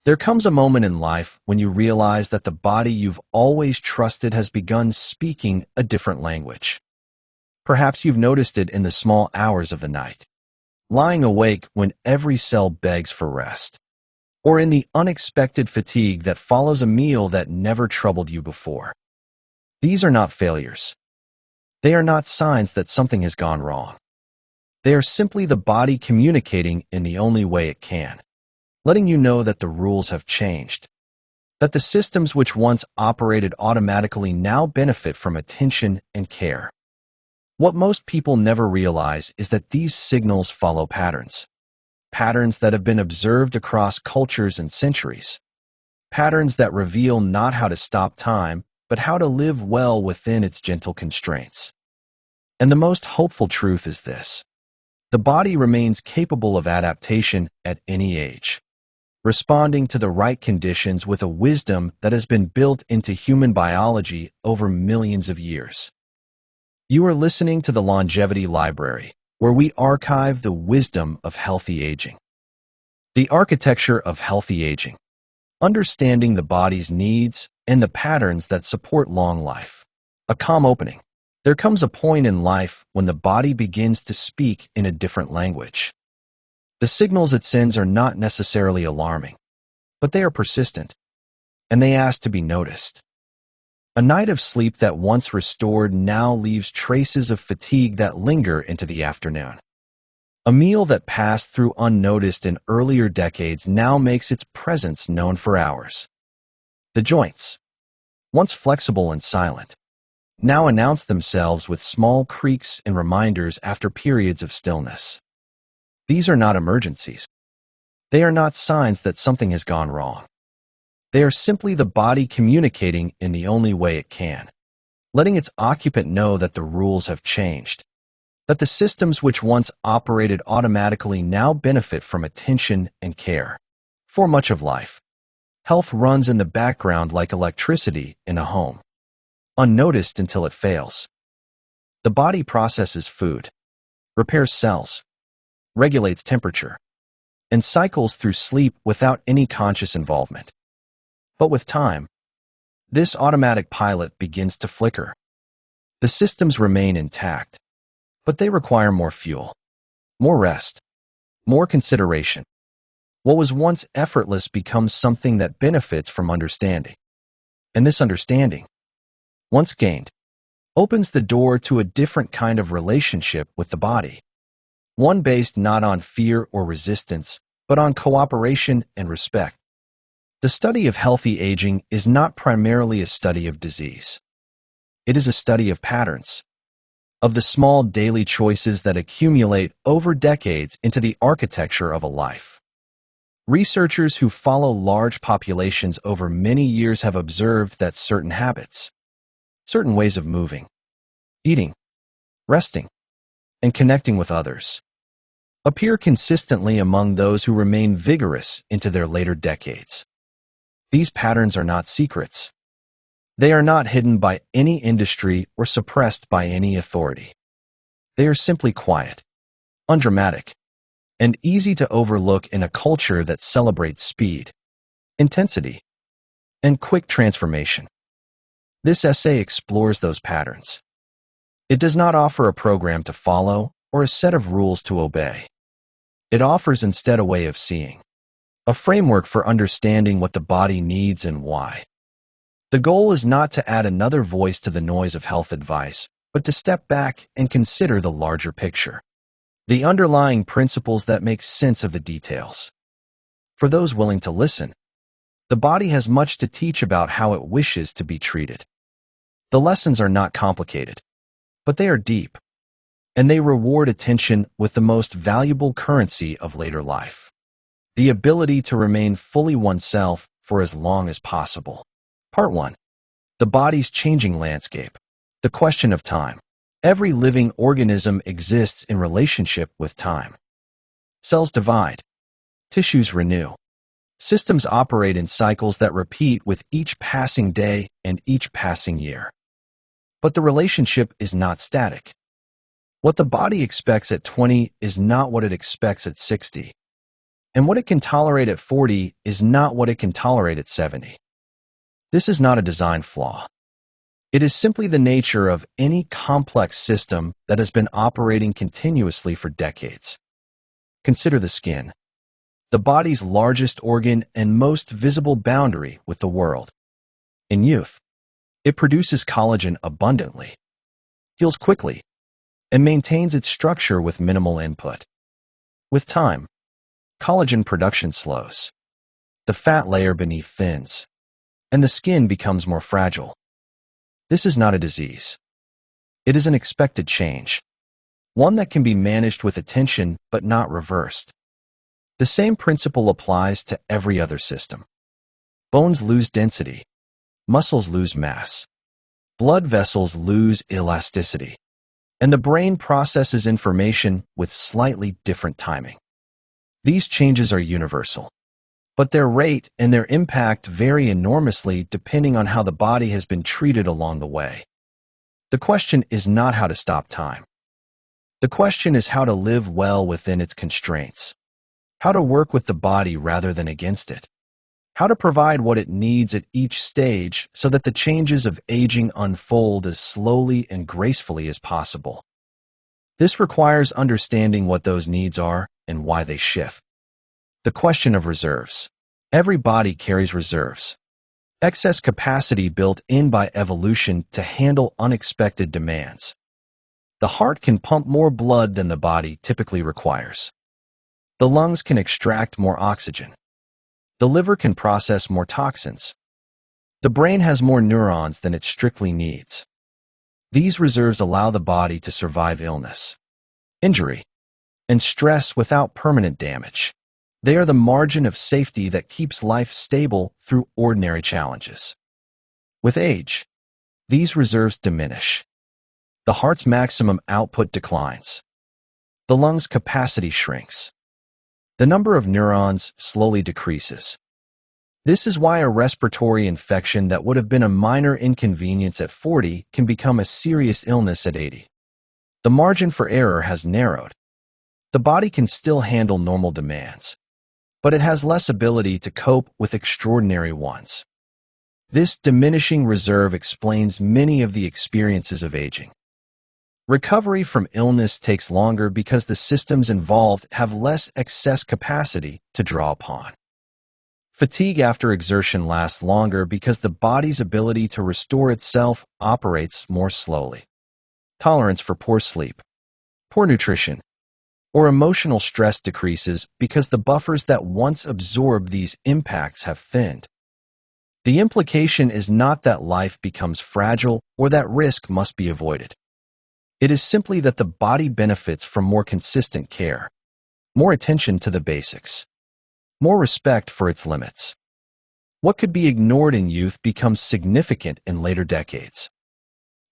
There comes a moment in life when you realize that the body you've always trusted has begun speaking a different language. Perhaps you've noticed it in the small hours of the night, lying awake when every cell begs for rest, or in the unexpected fatigue that follows a meal that never troubled you before. These are not failures. They are not signs that something has gone wrong. They are simply the body communicating in the only way it can, letting you know that the rules have changed, that the systems which once operated automatically now benefit from attention and care. What most people never realize is that these signals follow patterns that have been observed across cultures and centuries, patterns that reveal not how to stop time, but how to live well within its gentle constraints. And the most hopeful truth is this: the body remains capable of adaptation at any age, responding to the right conditions with a wisdom that has been built into human biology over millions of years. You are listening to the Longevity Library, where we archive the wisdom of healthy aging. The architecture of healthy aging, understanding the body's needs and the patterns that support long life. A calm opening. There comes a point in life when the body begins to speak in a different language. The signals it sends are not necessarily alarming, but they are persistent, and they ask to be noticed. A night of sleep that once restored now leaves traces of fatigue that linger into the afternoon. A meal that passed through unnoticed in earlier decades now makes its presence known for hours. The joints, once flexible and silent, now announce themselves with small creaks and reminders after periods of stillness. These are not emergencies. They are not signs that something has gone wrong. They are simply the body communicating in the only way it can, letting its occupant know that the rules have changed, that the systems which once operated automatically now benefit from attention and care. For much of life, health runs in the background like electricity in a home, unnoticed until it fails. The body processes food, repairs cells, regulates temperature, and cycles through sleep without any conscious involvement. But with time, this automatic pilot begins to flicker. The systems remain intact, but they require more fuel, more rest, more consideration. What was once effortless becomes something that benefits from understanding. And this understanding, once gained, opens the door to a different kind of relationship with the body. One based not on fear or resistance, but on cooperation and respect. The study of healthy aging is not primarily a study of disease. It is a study of patterns, of the small daily choices that accumulate over decades into the architecture of a life. Researchers who follow large populations over many years have observed that certain habits, certain ways of moving, eating, resting, and connecting with others appear consistently among those who remain vigorous into their later decades. These patterns are not secrets. They are not hidden by any industry or suppressed by any authority. They are simply quiet, undramatic, and easy to overlook in a culture that celebrates speed, intensity, and quick transformation. This essay explores those patterns. It does not offer a program to follow or a set of rules to obey. It offers instead a way of seeing, a framework for understanding what the body needs and why. The goal is not to add another voice to the noise of health advice, but to step back and consider the larger picture, the underlying principles that make sense of the details. For those willing to listen, the body has much to teach about how it wishes to be treated. The lessons are not complicated, but they are deep, and they reward attention with the most valuable currency of later life: the ability to remain fully oneself for as long as possible. Part 1. The body's changing landscape. The question of time. Every living organism exists in relationship with time. Cells divide. Tissues renew. Systems operate in cycles that repeat with each passing day and each passing year. But the relationship is not static. What the body expects at 20 is not what it expects at 60. And what it can tolerate at 40 is not what it can tolerate at 70. This is not a design flaw. It is simply the nature of any complex system that has been operating continuously for decades. Consider the skin, the body's largest organ and most visible boundary with the world. In youth, it produces collagen abundantly, heals quickly, and maintains its structure with minimal input. With time, collagen production slows, the fat layer beneath thins, and the skin becomes more fragile. This is not a disease. It is an expected change, one that can be managed with attention but not reversed. The same principle applies to every other system. Bones lose density, muscles lose mass, blood vessels lose elasticity, and the brain processes information with slightly different timing. These changes are universal, but their rate and their impact vary enormously depending on how the body has been treated along the way. The question is not how to stop time. The question is how to live well within its constraints, how to work with the body rather than against it, how to provide what it needs at each stage so that the changes of aging unfold as slowly and gracefully as possible. This requires understanding what those needs are and why they shift. The question of reserves. Every body carries reserves, excess capacity built in by evolution to handle unexpected demands. The heart can pump more blood than the body typically requires. The lungs can extract more oxygen. The liver can process more toxins. The brain has more neurons than it strictly needs. These reserves allow the body to survive illness, injury, and stress without permanent damage. They are the margin of safety that keeps life stable through ordinary challenges. With age, these reserves diminish. The heart's maximum output declines. The lungs' capacity shrinks. The number of neurons slowly decreases. This is why a respiratory infection that would have been a minor inconvenience at 40 can become a serious illness at 80. The margin for error has narrowed. The body can still handle normal demands, but it has less ability to cope with extraordinary ones. This diminishing reserve explains many of the experiences of aging. Recovery from illness takes longer because the systems involved have less excess capacity to draw upon. Fatigue after exertion lasts longer because the body's ability to restore itself operates more slowly. Tolerance for poor sleep, poor nutrition, or emotional stress decreases because the buffers that once absorbed these impacts have thinned. The implication is not that life becomes fragile or that risk must be avoided. It is simply that the body benefits from more consistent care, more attention to the basics, more respect for its limits. What could be ignored in youth becomes significant in later decades.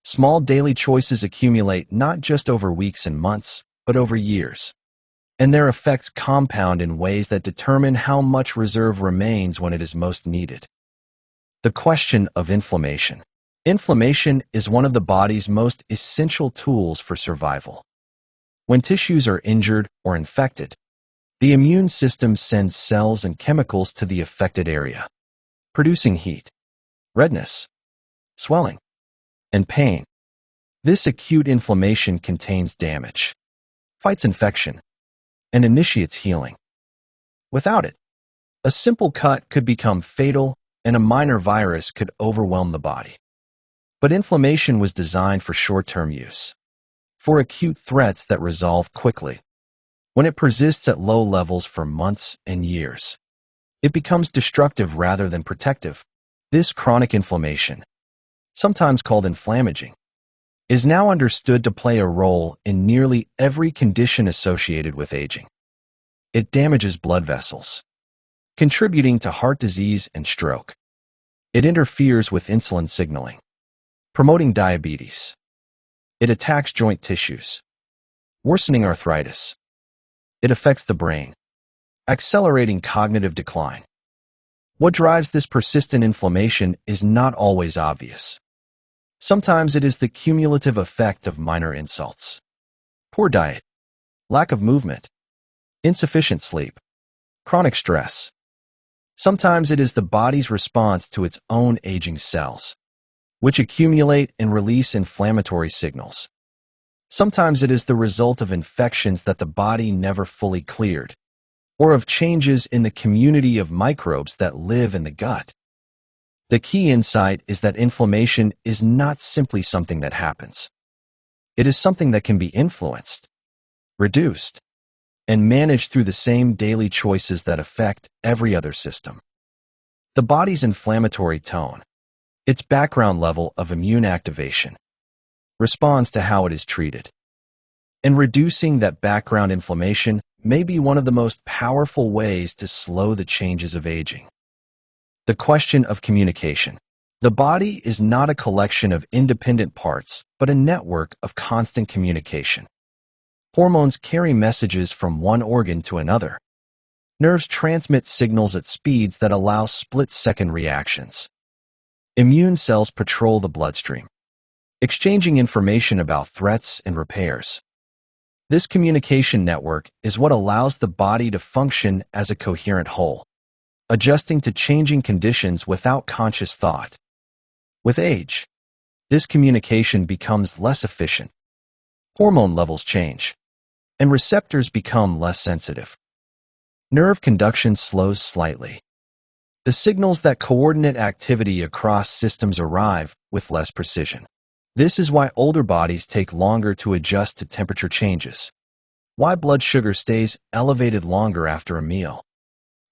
Small daily choices accumulate not just over weeks and months, but over years, and their effects compound in ways that determine how much reserve remains when it is most needed. The question of inflammation. Inflammation is one of the body's most essential tools for survival. When tissues are injured or infected, the immune system sends cells and chemicals to the affected area, producing heat, redness, swelling, and pain. This acute inflammation contains damage, fights infection, and initiates healing. Without it, a simple cut could become fatal and a minor virus could overwhelm the body. But inflammation was designed for short-term use, for acute threats that resolve quickly. When it persists at low levels for months and years, it becomes destructive rather than protective. This chronic inflammation, sometimes called inflammaging, is now understood to play a role in nearly every condition associated with aging. It damages blood vessels, contributing to heart disease and stroke. It interferes with insulin signaling, promoting diabetes. It attacks joint tissues, worsening arthritis. It affects the brain, accelerating cognitive decline. What drives this persistent inflammation is not always obvious. Sometimes it is the cumulative effect of minor insults. Poor diet, lack of movement, insufficient sleep, Chronic stress. Sometimes it is the body's response to its own aging cells, which accumulate and release inflammatory signals. Sometimes it is the result of infections that the body never fully cleared, or of changes in the community of microbes that live in the gut. The key insight is that inflammation is not simply something that happens. It is something that can be influenced, reduced, and managed through the same daily choices that affect every other system. The body's inflammatory tone, its background level of immune activation, responds to how it is treated. And reducing that background inflammation may be one of the most powerful ways to slow the changes of aging. The question of communication. The body is not a collection of independent parts, but a network of constant communication. Hormones carry messages from one organ to another. Nerves transmit signals at speeds that allow split-second reactions. Immune cells patrol the bloodstream, exchanging information about threats and repairs. This communication network is what allows the body to function as a coherent whole, adjusting to changing conditions without conscious thought. With age, this communication becomes less efficient. Hormone levels change, and receptors become less sensitive. Nerve conduction slows slightly. The signals that coordinate activity across systems arrive with less precision. This is why older bodies take longer to adjust to temperature changes, why blood sugar stays elevated longer after a meal,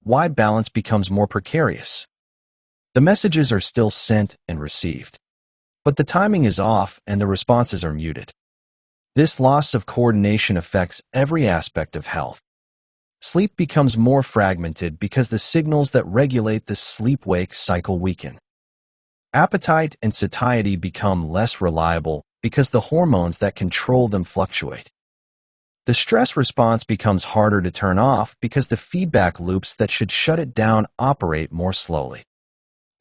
why balance becomes more precarious. The messages are still sent and received, but the timing is off and the responses are muted. This loss of coordination affects every aspect of health. Sleep becomes more fragmented because the signals that regulate the sleep-wake cycle weaken. Appetite and satiety become less reliable because the hormones that control them fluctuate. The stress response becomes harder to turn off because the feedback loops that should shut it down operate more slowly.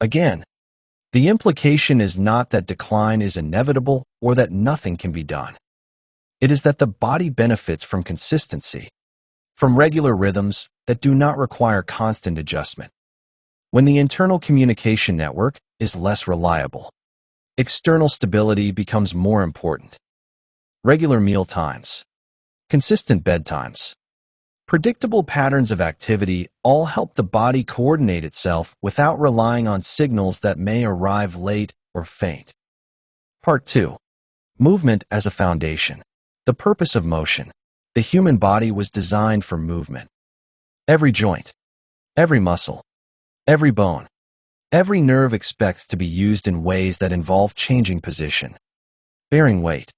Again, the implication is not that decline is inevitable or that nothing can be done. It is that the body benefits from consistency, from regular rhythms that do not require constant adjustment. When the internal communication network is less reliable, external stability becomes more important. Regular meal times, consistent bedtimes, predictable patterns of activity all help the body coordinate itself without relying on signals that may arrive late or faint. Part 2. Movement as a foundation. The purpose of motion. The human body was designed for movement. Every joint, every muscle, every bone, every nerve expects to be used in ways that involve changing position, bearing weight,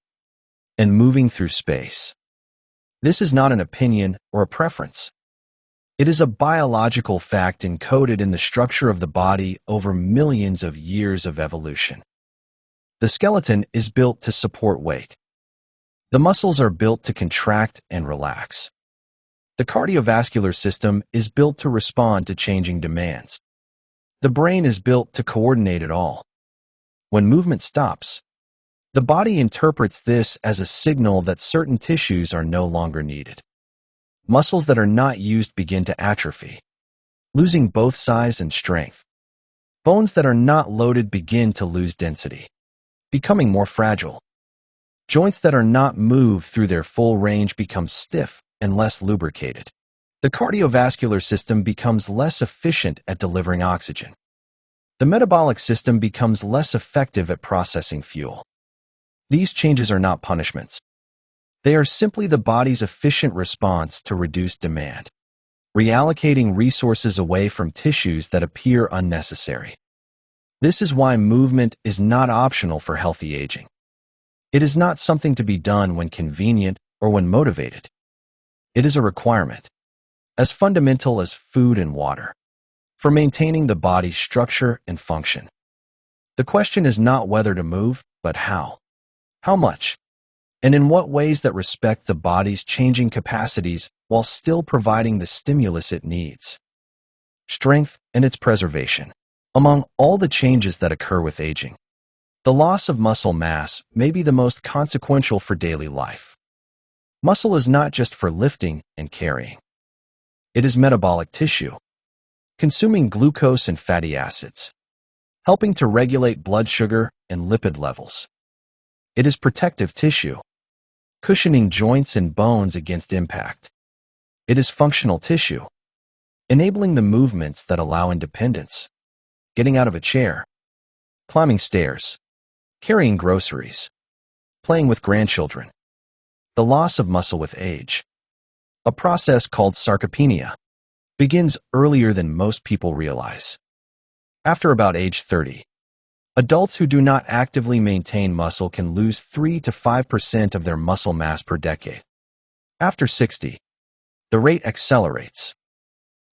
and moving through space. This is not an opinion or a preference. It is a biological fact encoded in the structure of the body over millions of years of evolution. The skeleton is built to support weight. The muscles are built to contract and relax. The cardiovascular system is built to respond to changing demands. The brain is built to coordinate it all. When movement stops, the body interprets this as a signal that certain tissues are no longer needed. Muscles that are not used begin to atrophy, losing both size and strength. Bones that are not loaded begin to lose density, becoming more fragile. Joints that are not moved through their full range become stiff and less lubricated. The cardiovascular system becomes less efficient at delivering oxygen. The metabolic system becomes less effective at processing fuel. These changes are not punishments. They are simply the body's efficient response to reduced demand, reallocating resources away from tissues that appear unnecessary. This is why movement is not optional for healthy aging. It is not something to be done when convenient or when motivated. It is a requirement, as fundamental as food and water, for maintaining the body's structure and function. The question is not whether to move, but how. How much? And in what ways that respect the body's changing capacities while still providing the stimulus it needs. Strength and its preservation. Among all the changes that occur with aging, the loss of muscle mass may be the most consequential for daily life. Muscle is not just for lifting and carrying. It is metabolic tissue, consuming glucose and fatty acids, helping to regulate blood sugar and lipid levels. It is protective tissue, cushioning joints and bones against impact. It is functional tissue, enabling the movements that allow independence, getting out of a chair, climbing stairs, carrying groceries, playing with grandchildren. The loss of muscle with age, a process called sarcopenia, begins earlier than most people realize. After about age 30, adults who do not actively maintain muscle can lose 3 to 5% of their muscle mass per decade. After 60, the rate accelerates.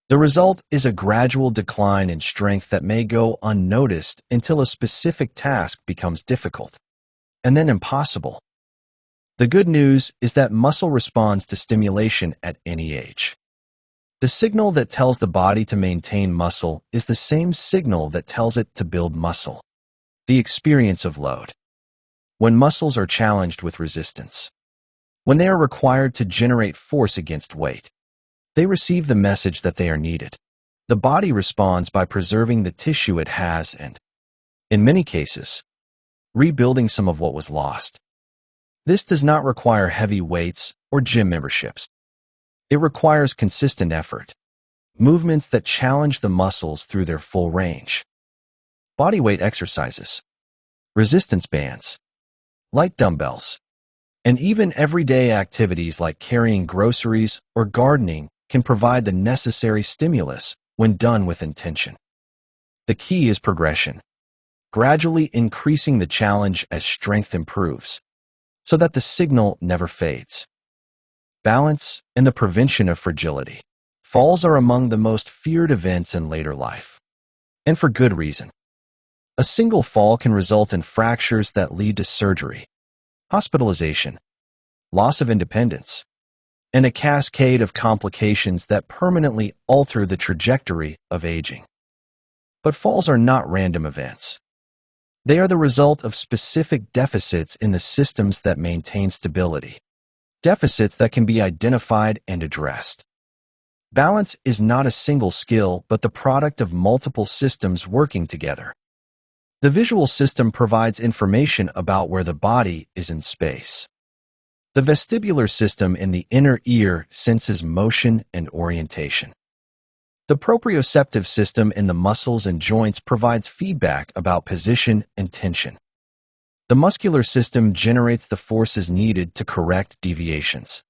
The result is a gradual decline in strength that may go unnoticed until a specific task becomes difficult, and then impossible. The good news is that muscle responds to stimulation at any age. The signal that tells the body to maintain muscle is the same signal that tells it to build muscle. The experience of load. When muscles are challenged with resistance, when they are required to generate force against weight, they receive the message that they are needed. The body responds by preserving the tissue it has and, in many cases, rebuilding some of what was lost. This does not require heavy weights or gym memberships. It requires consistent effort, movements that challenge the muscles through their full range. Bodyweight exercises, resistance bands, light dumbbells, and even everyday activities like carrying groceries or gardening can provide the necessary stimulus when done with intention. The key is progression, gradually increasing the challenge as strength improves, so that the signal never fades. Balance and the prevention of fragility. Falls are among the most feared events in later life, and for good reason. A single fall can result in fractures that lead to surgery, hospitalization, loss of independence, and a cascade of complications that permanently alter the trajectory of aging. But falls are not random events. They are the result of specific deficits in the systems that maintain stability, deficits that can be identified and addressed. Balance is not a single skill, but the product of multiple systems working together. The visual system provides information about where the body is in space. The vestibular system in the inner ear senses motion and orientation. The proprioceptive system in the muscles and joints provides feedback about position and tension. The muscular system generates the forces needed to correct deviations.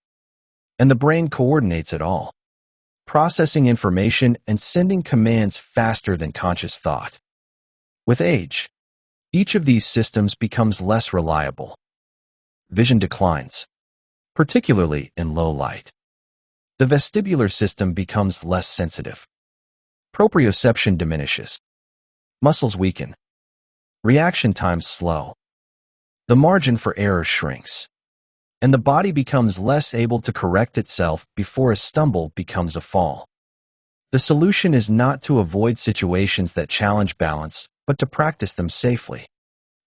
And the brain coordinates it all, processing information and sending commands faster than conscious thought. With age, each of these systems becomes less reliable. Vision declines, particularly in low light. The vestibular system becomes less sensitive. Proprioception diminishes. Muscles weaken. Reaction times slow. The margin for error shrinks, and the body becomes less able to correct itself before a stumble becomes a fall. The solution is not to avoid situations that challenge balance, but to practice them safely.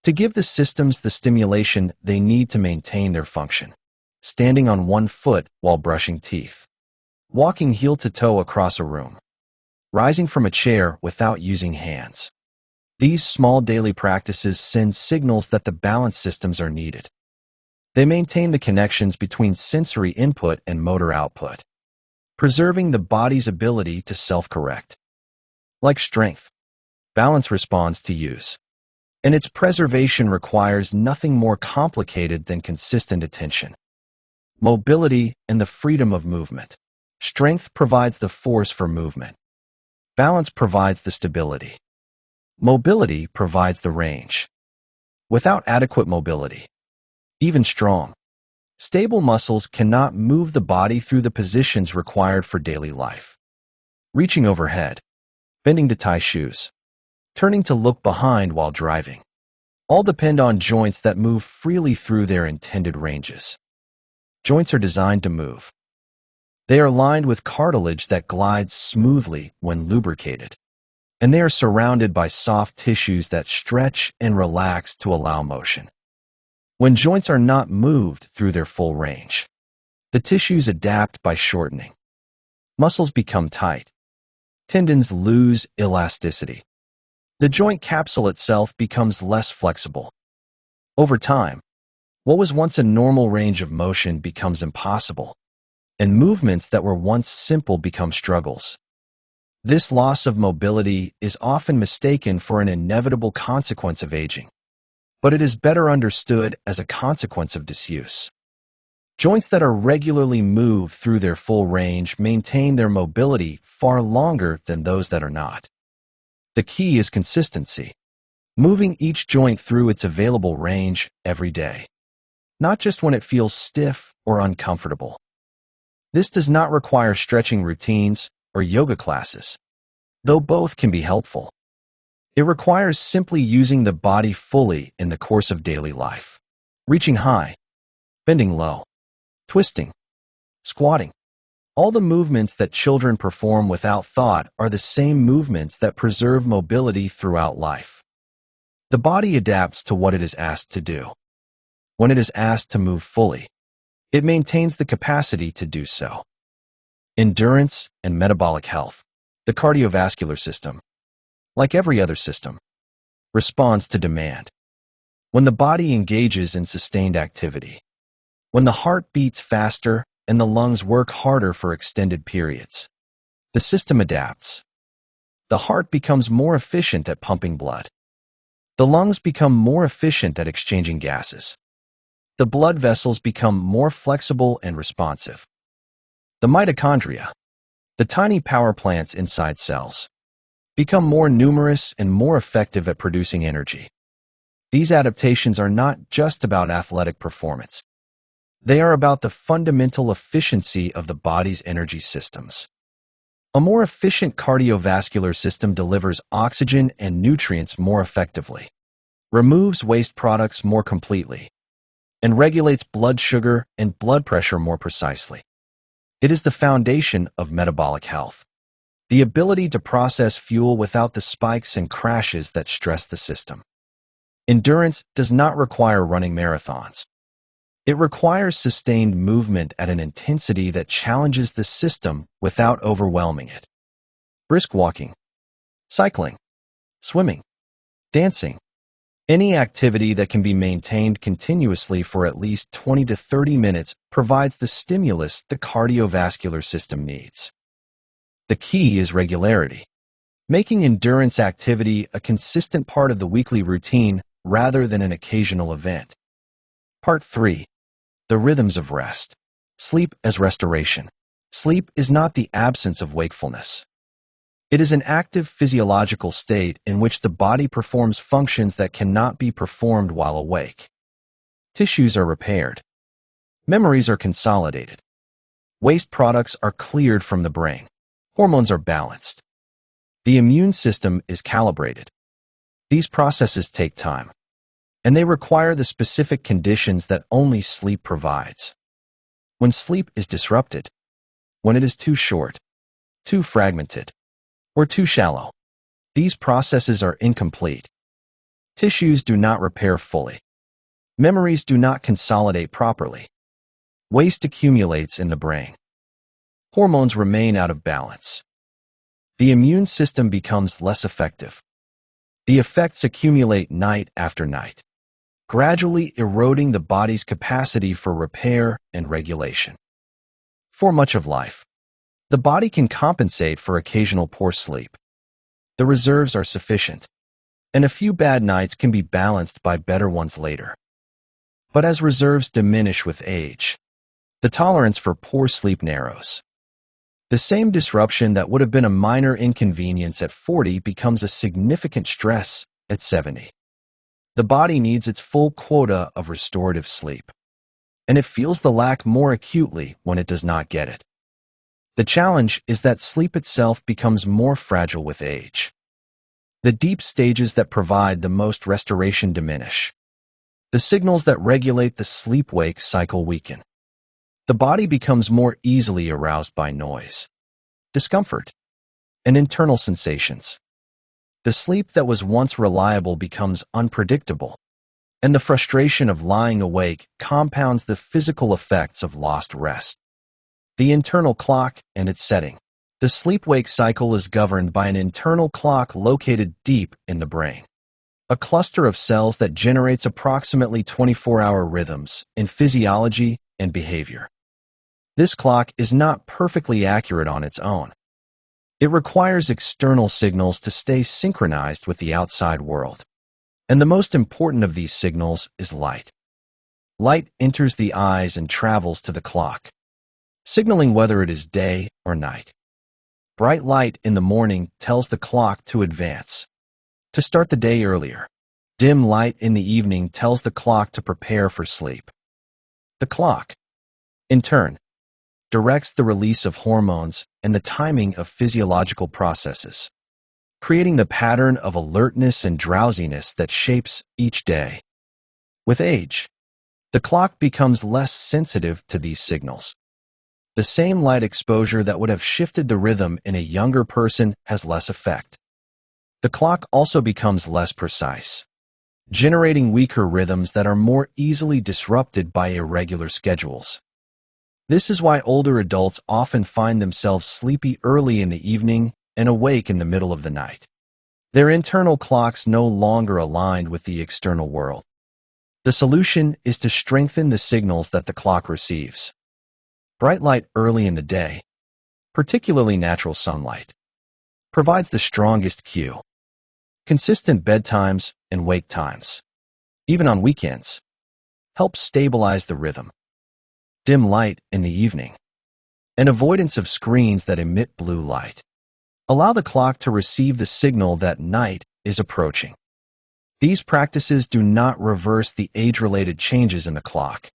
To give the systems the stimulation they need to maintain their function. Standing on one foot while brushing teeth. Walking heel to toe across a room. Rising from a chair without using hands. These small daily practices send signals that the balance systems are needed. They maintain the connections between sensory input and motor output, preserving the body's ability to self-correct. Like strength, balance responds to use, and its preservation requires nothing more complicated than consistent attention. Mobility and the freedom of movement. Strength provides the force for movement. Balance provides the stability. Mobility provides the range. Without adequate mobility, even strong, stable muscles cannot move the body through the positions required for daily life. Reaching overhead, bending to tie shoes, turning to look behind while driving, all depend on joints that move freely through their intended ranges. Joints are designed to move. They are lined with cartilage that glides smoothly when lubricated, and they are surrounded by soft tissues that stretch and relax to allow motion. When joints are not moved through their full range, the tissues adapt by shortening. Muscles become tight. Tendons lose elasticity. The joint capsule itself becomes less flexible. Over time, what was once a normal range of motion becomes impossible, and movements that were once simple become struggles. This loss of mobility is often mistaken for an inevitable consequence of aging, but it is better understood as a consequence of disuse. Joints that are regularly moved through their full range maintain their mobility far longer than those that are not. The key is consistency, moving each joint through its available range every day, not just when it feels stiff or uncomfortable. This does not require stretching routines or yoga classes, though both can be helpful. It requires simply using the body fully in the course of daily life, reaching high, bending low, twisting, squatting. All the movements that children perform without thought are the same movements that preserve mobility throughout life. The body adapts to what it is asked to do. When it is asked to move fully, it maintains the capacity to do so. Endurance and metabolic health. The cardiovascular system, like every other system, responds to demand. When the body engages in sustained activity, when the heart beats faster and the lungs work harder for extended periods, the system adapts. The heart becomes more efficient at pumping blood. The lungs become more efficient at exchanging gases. The blood vessels become more flexible and responsive. The mitochondria, the tiny power plants inside cells, become more numerous and more effective at producing energy. These adaptations are not just about athletic performance. They are about the fundamental efficiency of the body's energy systems. A more efficient cardiovascular system delivers oxygen and nutrients more effectively, removes waste products more completely, and regulates blood sugar and blood pressure more precisely. It is the foundation of metabolic health, the ability to process fuel without the spikes and crashes that stress the system. Endurance does not require running marathons. It requires sustained movement at an intensity that challenges the system without overwhelming it. Brisk walking, cycling, swimming, dancing, any activity that can be maintained continuously for at least 20 to 30 minutes provides the stimulus the cardiovascular system needs. The key is regularity, making endurance activity a consistent part of the weekly routine rather than an occasional event. Part 3. The rhythms of rest. Sleep as restoration. Sleep is not the absence of wakefulness. It is an active physiological state in which the body performs functions that cannot be performed while awake. Tissues are repaired. Memories are consolidated. Waste products are cleared from the brain. Hormones are balanced. The immune system is calibrated. These processes take time, and they require the specific conditions that only sleep provides. When sleep is disrupted, when it is too short, too fragmented, or too shallow, these processes are incomplete. Tissues do not repair fully. Memories do not consolidate properly. Waste accumulates in the brain. Hormones remain out of balance. The immune system becomes less effective. The effects accumulate night after night, gradually eroding the body's capacity for repair and regulation. For much of life, the body can compensate for occasional poor sleep. The reserves are sufficient, and a few bad nights can be balanced by better ones later. But as reserves diminish with age, the tolerance for poor sleep narrows. The same disruption that would have been a minor inconvenience at 40 becomes a significant stress at 70. The body needs its full quota of restorative sleep, and it feels the lack more acutely when it does not get it. The challenge is that sleep itself becomes more fragile with age. The deep stages that provide the most restoration diminish. The signals that regulate the sleep-wake cycle weaken. The body becomes more easily aroused by noise, discomfort, and internal sensations. The sleep that was once reliable becomes unpredictable, and the frustration of lying awake compounds the physical effects of lost rest. The internal clock and its setting. The sleep-wake cycle is governed by an internal clock located deep in the brain, a cluster of cells that generates approximately 24-hour rhythms in physiology and behavior. This clock is not perfectly accurate on its own. It requires external signals to stay synchronized with the outside world. And the most important of these signals is light. Light enters the eyes and travels to the clock, signaling whether it is day or night. Bright light in the morning tells the clock to advance, to start the day earlier. Dim light in the evening tells the clock to prepare for sleep. The clock, in turn, directs the release of hormones and the timing of physiological processes, creating the pattern of alertness and drowsiness that shapes each day. With age, the clock becomes less sensitive to these signals. The same light exposure that would have shifted the rhythm in a younger person has less effect. The clock also becomes less precise, generating weaker rhythms that are more easily disrupted by irregular schedules. This is why older adults often find themselves sleepy early in the evening and awake in the middle of the night. Their internal clocks no longer aligned with the external world. The solution is to strengthen the signals that the clock receives. Bright light early in the day, particularly natural sunlight, provides the strongest cue. Consistent bedtimes and wake times, even on weekends, help stabilize the rhythm. Dim light in the evening, and avoidance of screens that emit blue light, allow the clock to receive the signal that night is approaching. These practices do not reverse the age-related changes in the clock,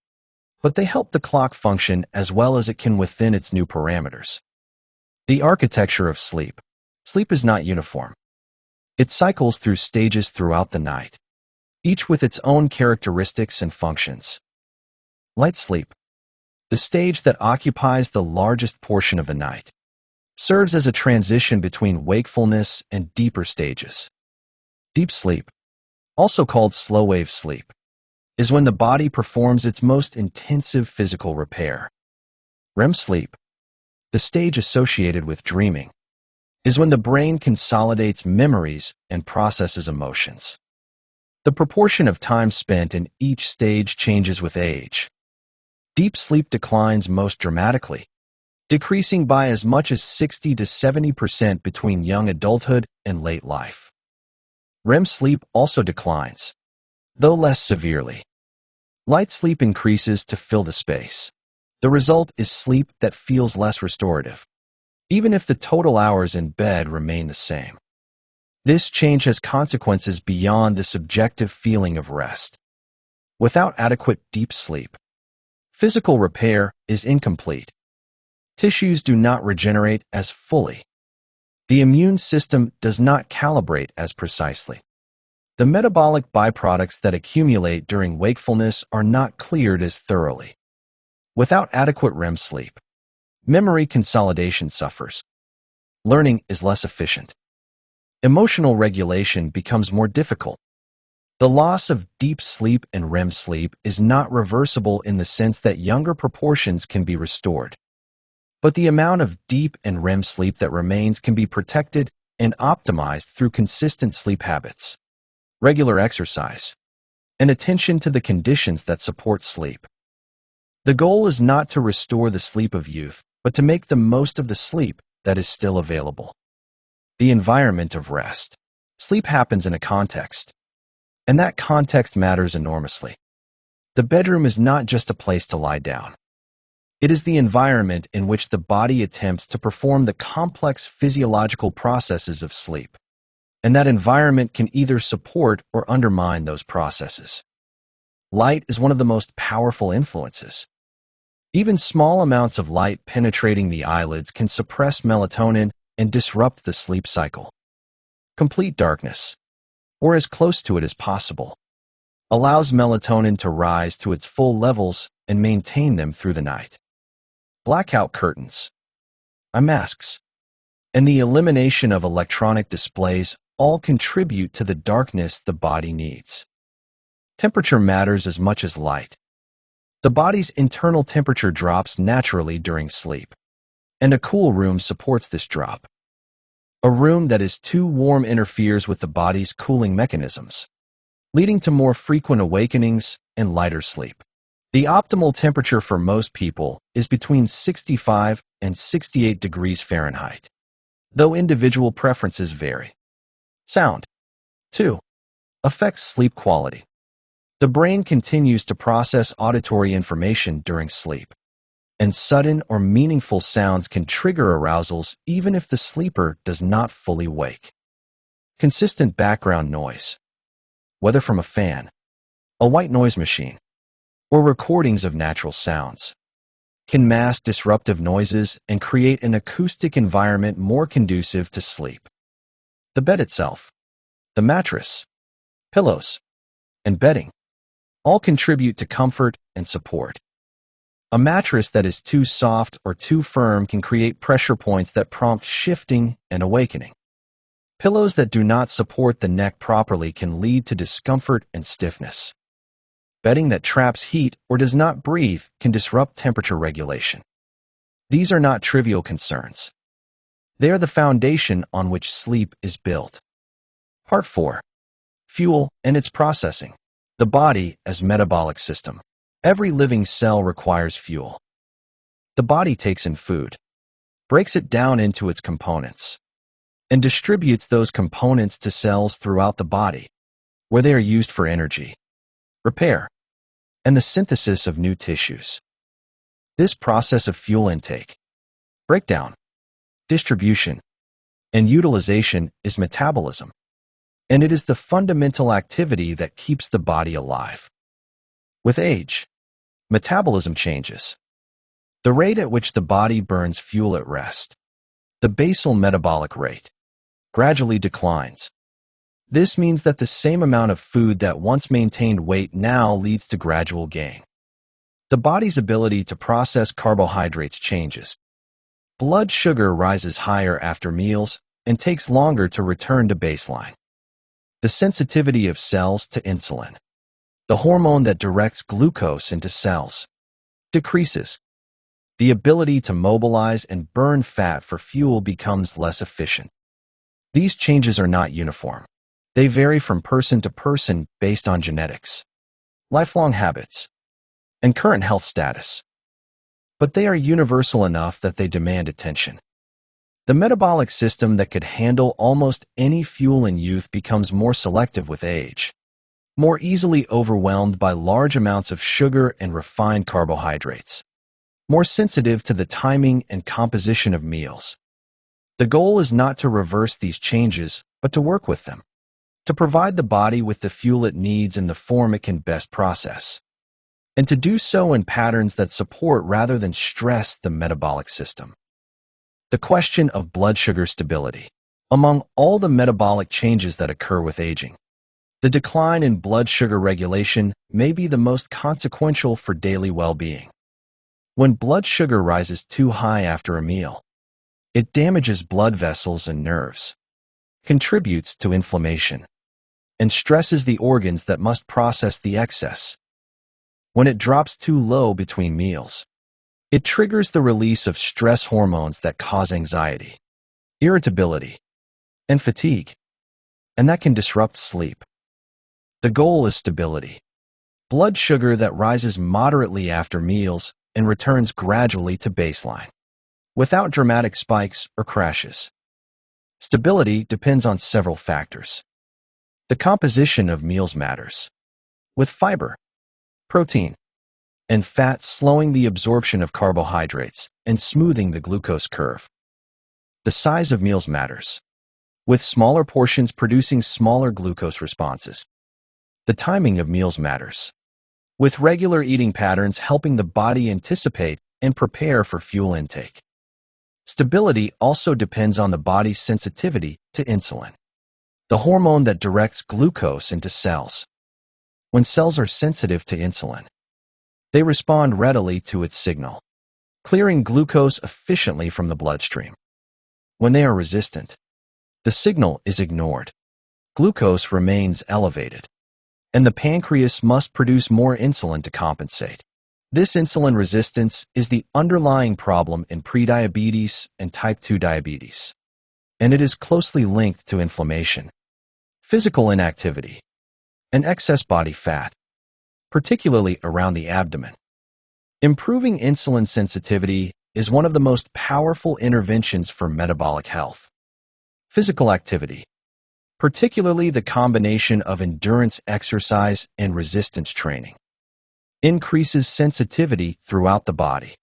but they help the clock function as well as it can within its new parameters. The architecture of sleep. Sleep is not uniform. It cycles through stages throughout the night, each with its own characteristics and functions. Light sleep, the stage that occupies the largest portion of the night, serves as a transition between wakefulness and deeper stages. Deep sleep, also called slow-wave sleep, is when the body performs its most intensive physical repair. REM sleep, the stage associated with dreaming, is when the brain consolidates memories and processes emotions. The proportion of time spent in each stage changes with age. Deep sleep declines most dramatically, decreasing by as much as 60 to 70% between young adulthood and late life. REM sleep also declines, though less severely. Light sleep increases to fill the space. The result is sleep that feels less restorative, even if the total hours in bed remain the same. This change has consequences beyond the subjective feeling of rest. Without adequate deep sleep, physical repair is incomplete. Tissues do not regenerate as fully. The immune system does not calibrate as precisely. The metabolic byproducts that accumulate during wakefulness are not cleared as thoroughly. Without adequate REM sleep, memory consolidation suffers. Learning is less efficient. Emotional regulation becomes more difficult. The loss of deep sleep and REM sleep is not reversible in the sense that younger proportions can be restored. But the amount of deep and REM sleep that remains can be protected and optimized through consistent sleep habits, regular exercise, and attention to the conditions that support sleep. The goal is not to restore the sleep of youth, but to make the most of the sleep that is still available. The environment of rest. Sleep happens in a context, and that context matters enormously. The bedroom is not just a place to lie down. It is the environment in which the body attempts to perform the complex physiological processes of sleep, and that environment can either support or undermine those processes. Light is one of the most powerful influences. Even small amounts of light penetrating the eyelids can suppress melatonin and disrupt the sleep cycle. Complete darkness, or as close to it as possible, allows melatonin to rise to its full levels and maintain them through the night. Blackout curtains, eye masks, and the elimination of electronic displays all contribute to the darkness the body needs. Temperature matters as much as light. The body's internal temperature drops naturally during sleep, and a cool room supports this drop. A room that is too warm interferes with the body's cooling mechanisms, leading to more frequent awakenings and lighter sleep. The optimal temperature for most people is between 65 and 68 degrees Fahrenheit, though individual preferences vary. Sound, 2. Affects sleep quality. The brain continues to process auditory information during sleep, and sudden or meaningful sounds can trigger arousals even if the sleeper does not fully wake. Consistent background noise, whether from a fan, a white noise machine, or recordings of natural sounds, can mask disruptive noises and create an acoustic environment more conducive to sleep. The bed itself, the mattress, pillows, and bedding all contribute to comfort and support. A mattress that is too soft or too firm can create pressure points that prompt shifting and awakening. Pillows that do not support the neck properly can lead to discomfort and stiffness. Bedding that traps heat or does not breathe can disrupt temperature regulation. These are not trivial concerns. They are the foundation on which sleep is built. Part 4. Fuel and its processing. The body as metabolic system. Every living cell requires fuel. The body takes in food, breaks it down into its components, and distributes those components to cells throughout the body, where they are used for energy, repair, and the synthesis of new tissues. This process of fuel intake, breakdown, distribution, and utilization is metabolism, and it is the fundamental activity that keeps the body alive. With age, metabolism changes. The rate at which the body burns fuel at rest, the basal metabolic rate, gradually declines. This means that the same amount of food that once maintained weight now leads to gradual gain. The body's ability to process carbohydrates changes. Blood sugar rises higher after meals and takes longer to return to baseline. The sensitivity of cells to insulin, the hormone that directs glucose into cells, decreases. The ability to mobilize and burn fat for fuel becomes less efficient. These changes are not uniform. They vary from person to person based on genetics, lifelong habits, and current health status. But they are universal enough that they demand attention. The metabolic system that could handle almost any fuel in youth becomes more selective with age, more easily overwhelmed by large amounts of sugar and refined carbohydrates, more sensitive to the timing and composition of meals. The goal is not to reverse these changes, but to work with them, to provide the body with the fuel it needs in the form it can best process, and to do so in patterns that support rather than stress the metabolic system. The question of blood sugar stability. Among all the metabolic changes that occur with aging, the decline in blood sugar regulation may be the most consequential for daily well-being. When blood sugar rises too high after a meal, it damages blood vessels and nerves, contributes to inflammation, and stresses the organs that must process the excess. When it drops too low between meals, it triggers the release of stress hormones that cause anxiety, irritability, and fatigue, and that can disrupt sleep. The goal is stability. Blood sugar that rises moderately after meals and returns gradually to baseline, without dramatic spikes or crashes. Stability depends on several factors. The composition of meals matters, with fiber, protein, and fat slowing the absorption of carbohydrates and smoothing the glucose curve. The size of meals matters, with smaller portions producing smaller glucose responses. The timing of meals matters, with regular eating patterns helping the body anticipate and prepare for fuel intake. Stability also depends on the body's sensitivity to insulin, the hormone that directs glucose into cells. When cells are sensitive to insulin, they respond readily to its signal, clearing glucose efficiently from the bloodstream. When they are resistant, the signal is ignored. Glucose remains elevated, and the pancreas must produce more insulin to compensate. This insulin resistance is the underlying problem in prediabetes and type 2 diabetes, and it is closely linked to inflammation, physical inactivity, and excess body fat, particularly around the abdomen. Improving insulin sensitivity is one of the most powerful interventions for metabolic health. Physical activity, particularly the combination of endurance exercise and resistance training, increases sensitivity throughout the body.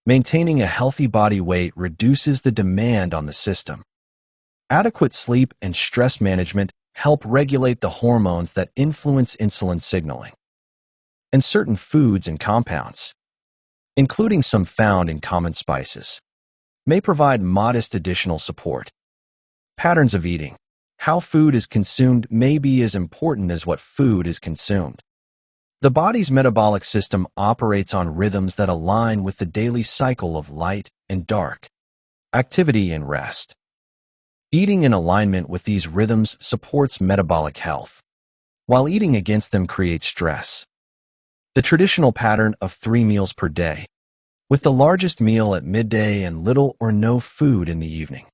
Maintaining a healthy body weight reduces the demand on the system. Adequate sleep and stress management help regulate the hormones that influence insulin signaling. And certain foods and compounds, including some found in common spices, may provide modest additional support. Patterns of eating. How food is consumed may be as important as what food is consumed. The body's metabolic system operates on rhythms that align with the daily cycle of light and dark, activity and rest. Eating in alignment with these rhythms supports metabolic health, while eating against them creates stress. The traditional pattern of 3 meals per day, with the largest meal at midday and little or no food in the evening,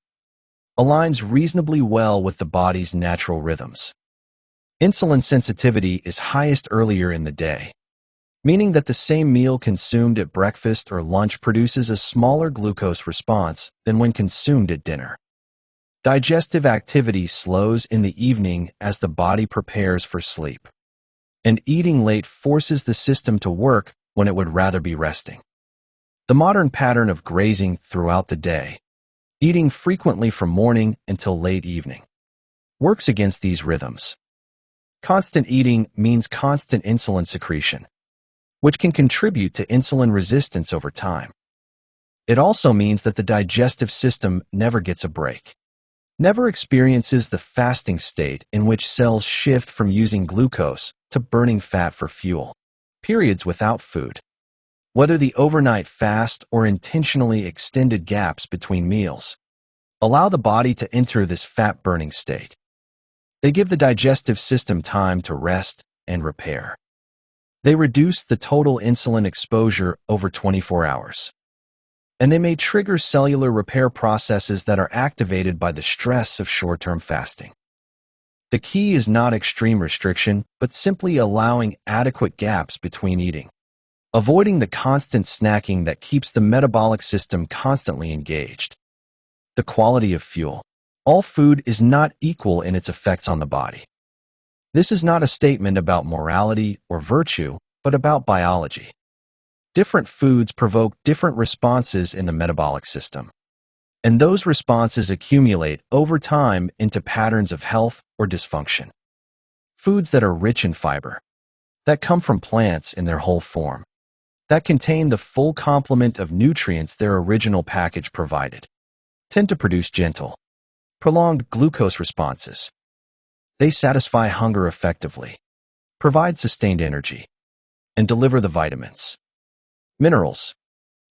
aligns reasonably well with the body's natural rhythms. Insulin sensitivity is highest earlier in the day, meaning that the same meal consumed at breakfast or lunch produces a smaller glucose response than when consumed at dinner. Digestive activity slows in the evening as the body prepares for sleep, and eating late forces the system to work when it would rather be resting. The modern pattern of grazing throughout the day, eating frequently from morning until late evening, works against these rhythms. Constant eating means constant insulin secretion, which can contribute to insulin resistance over time. It also means that the digestive system never gets a break, never experiences the fasting state in which cells shift from using glucose to burning fat for fuel. Periods without food, whether the overnight fast or intentionally extended gaps between meals, allow the body to enter this fat-burning state. They give the digestive system time to rest and repair. They reduce the total insulin exposure over 24 hours, and they may trigger cellular repair processes that are activated by the stress of short-term fasting. The key is not extreme restriction, but simply allowing adequate gaps between eating, avoiding the constant snacking that keeps the metabolic system constantly engaged. The quality of fuel. All food is not equal in its effects on the body. This is not a statement about morality or virtue, but about biology. Different foods provoke different responses in the metabolic system, and those responses accumulate over time into patterns of health or dysfunction. Foods that are rich in fiber, that come from plants in their whole form, that contain the full complement of nutrients their original package provided, tend to produce gentle, prolonged glucose responses. They satisfy hunger effectively, provide sustained energy, and deliver the vitamins, minerals,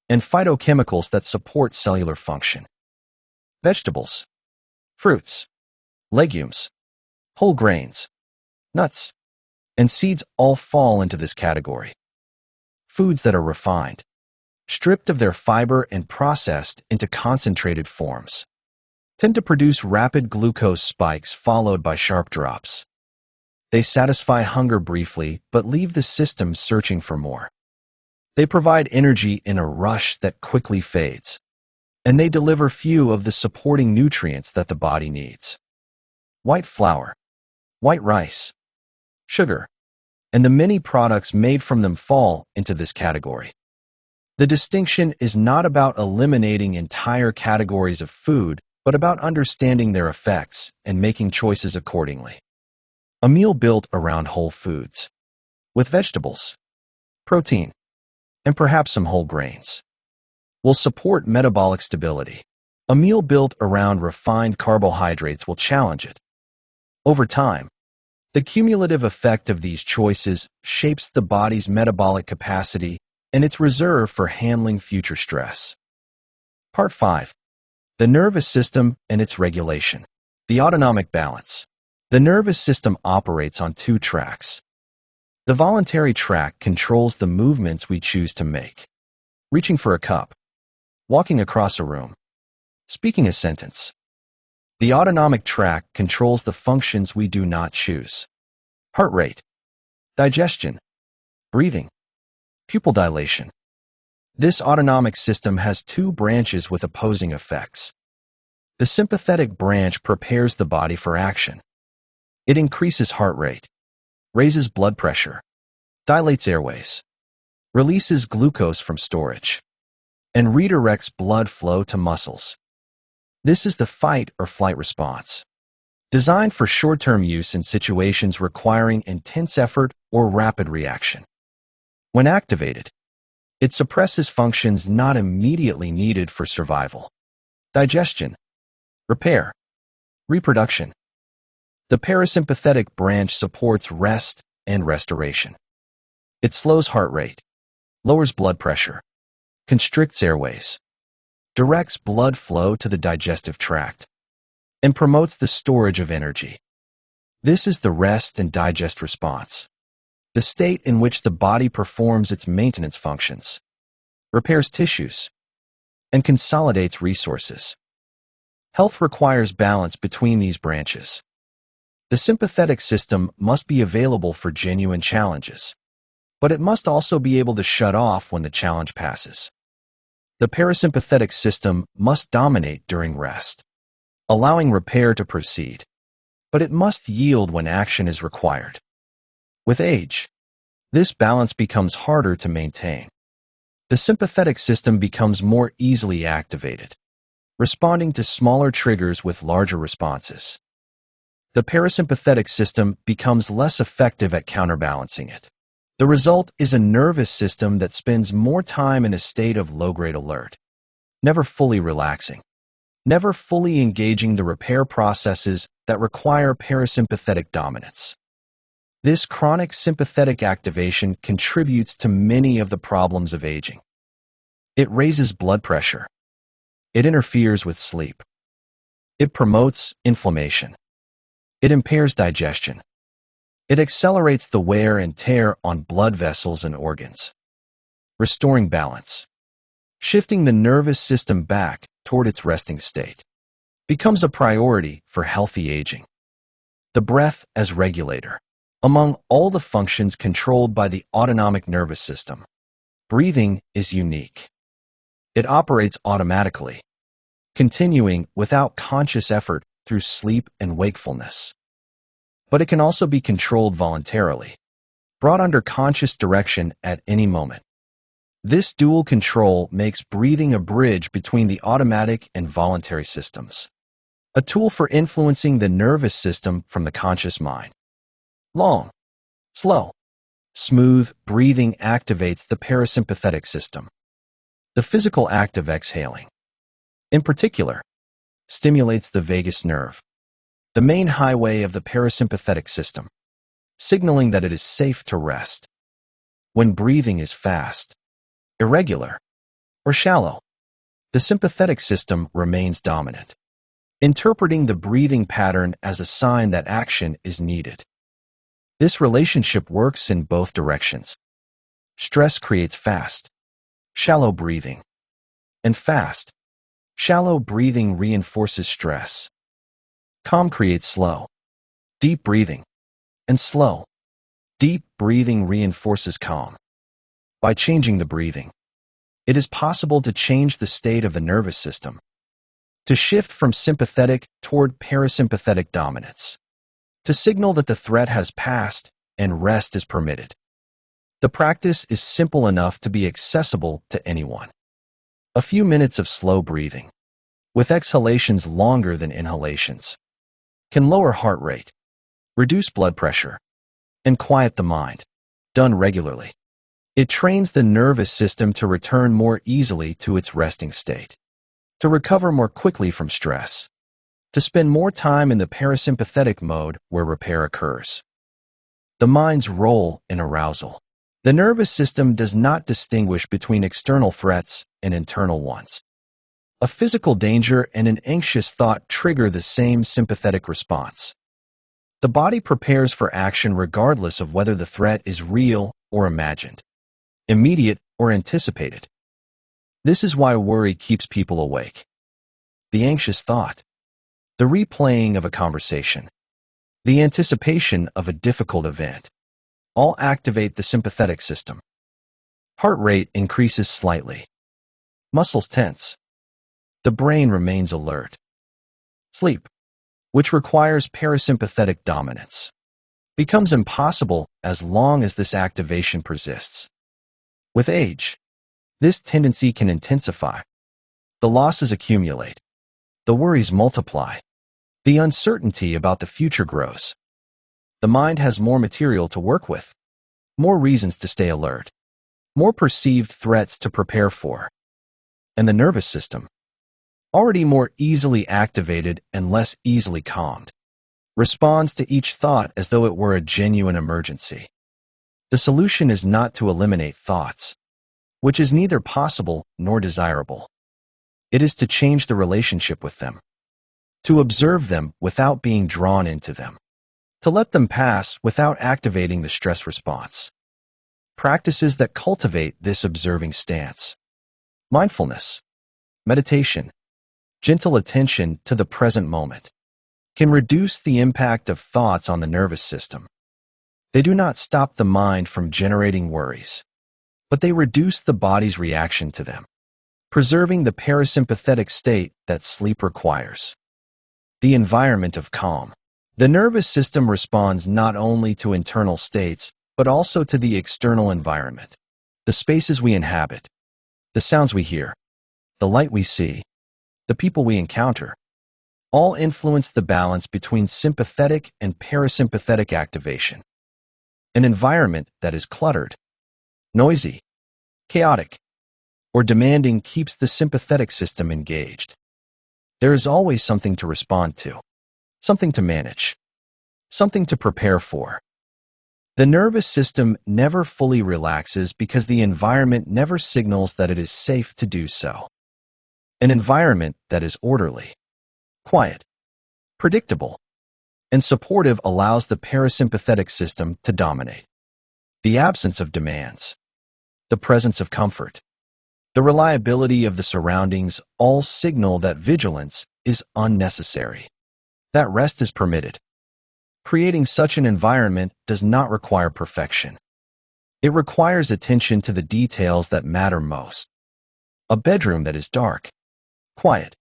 and phytochemicals that support cellular function. Vegetables, fruits, legumes, whole grains, nuts, and seeds all fall into this category. Foods that are refined, stripped of their fiber and processed into concentrated forms, tend to produce rapid glucose spikes followed by sharp drops. They satisfy hunger briefly but leave the system searching for more. They provide energy in a rush that quickly fades, and they deliver few of the supporting nutrients that the body needs. White flour, white rice, sugar, and the many products made from them fall into this category. The distinction is not about eliminating entire categories of food, but about understanding their effects and making choices accordingly. A meal built around whole foods, with vegetables, protein, and perhaps some whole grains, will support metabolic stability. A meal built around refined carbohydrates will challenge it. Over time, the cumulative effect of these choices shapes the body's metabolic capacity and its reserve for handling future stress. Part 5. The nervous system and its regulation. The autonomic balance. The nervous system operates on 2 tracks. The voluntary tract controls the movements we choose to make. Reaching for a cup, walking across a room, speaking a sentence. The autonomic tract controls the functions we do not choose. Heart rate, digestion, breathing, pupil dilation. This autonomic system has two branches with opposing effects. The sympathetic branch prepares the body for action. It increases heart rate, raises blood pressure, dilates airways, releases glucose from storage, and redirects blood flow to muscles. This is the fight or flight response, designed for short-term use in situations requiring intense effort or rapid reaction. When activated, it suppresses functions not immediately needed for survival. Digestion, repair, reproduction. The parasympathetic branch supports rest and restoration. It slows heart rate, lowers blood pressure, constricts airways, directs blood flow to the digestive tract, and promotes the storage of energy. This is the rest and digest response, the state in which the body performs its maintenance functions, repairs tissues, and consolidates resources. Health requires balance between these branches. The sympathetic system must be available for genuine challenges, but it must also be able to shut off when the challenge passes. The parasympathetic system must dominate during rest, allowing repair to proceed, but it must yield when action is required. With age, this balance becomes harder to maintain. The sympathetic system becomes more easily activated, responding to smaller triggers with larger responses. The parasympathetic system becomes less effective at counterbalancing it. The result is a nervous system that spends more time in a state of low-grade alert, never fully relaxing, never fully engaging the repair processes that require parasympathetic dominance. This chronic sympathetic activation contributes to many of the problems of aging. It raises blood pressure. It interferes with sleep. It promotes inflammation. It impairs digestion. It accelerates the wear and tear on blood vessels and organs. Restoring balance, shifting the nervous system back toward its resting state, becomes a priority for healthy aging. The breath as regulator. Among all the functions controlled by the autonomic nervous system, breathing is unique. It operates automatically, continuing without conscious effort through sleep and wakefulness. But it can also be controlled voluntarily, brought under conscious direction at any moment. This dual control makes breathing a bridge between the automatic and voluntary systems, a tool for influencing the nervous system from the conscious mind. Long, slow, smooth breathing activates the parasympathetic system. The physical act of exhaling, in particular, stimulates the vagus nerve, the main highway of the parasympathetic system, signaling that it is safe to rest. When breathing is fast, irregular, or shallow, the sympathetic system remains dominant, interpreting the breathing pattern as a sign that action is needed. This relationship works in both directions. Stress creates fast, shallow breathing, and fast, shallow breathing reinforces stress. Calm creates slow, deep breathing, and slow, deep breathing reinforces calm. By changing the breathing, it is possible to change the state of the nervous system, to shift from sympathetic toward parasympathetic dominance, to signal that the threat has passed and rest is permitted. The practice is simple enough to be accessible to anyone. A few minutes of slow breathing, with exhalations longer than inhalations, can lower heart rate, reduce blood pressure, and quiet the mind. Done regularly, it trains the nervous system to return more easily to its resting state, to recover more quickly from stress, to spend more time in the parasympathetic mode where repair occurs. The mind's role in arousal. The nervous system does not distinguish between external threats and internal ones. A physical danger and an anxious thought trigger the same sympathetic response. The body prepares for action regardless of whether the threat is real or imagined, immediate or anticipated. This is why worry keeps people awake. The anxious thought, the replaying of a conversation, the anticipation of a difficult event, all activate the sympathetic system. Heart rate increases slightly. Muscles tense. The brain remains alert. Sleep, which requires parasympathetic dominance, becomes impossible as long as this activation persists. With age, this tendency can intensify. The losses accumulate. The worries multiply. The uncertainty about the future grows. The mind has more material to work with, more reasons to stay alert, more perceived threats to prepare for. And the nervous system, already more easily activated and less easily calmed, responds to each thought as though it were a genuine emergency. The solution is not to eliminate thoughts, which is neither possible nor desirable. It is to change the relationship with them, to observe them without being drawn into them, to let them pass without activating the stress response. Practices that cultivate this observing stance: mindfulness, meditation, gentle attention to the present moment, can reduce the impact of thoughts on the nervous system. They do not stop the mind from generating worries, but they reduce the body's reaction to them, preserving the parasympathetic state that sleep requires. The environment of calm. The nervous system responds not only to internal states, but also to the external environment, the spaces we inhabit, the sounds we hear, the light we see, the people we encounter, all influence the balance between sympathetic and parasympathetic activation. An environment that is cluttered, noisy, chaotic, or demanding keeps the sympathetic system engaged. There is always something to respond to, something to manage, something to prepare for. The nervous system never fully relaxes because the environment never signals that it is safe to do so. An environment that is orderly, quiet, predictable, and supportive allows the parasympathetic system to dominate. The absence of demands, the presence of comfort, the reliability of the surroundings all signal that vigilance is unnecessary, that rest is permitted. Creating such an environment does not require perfection. It requires attention to the details that matter most. A bedroom that is dark, quiet,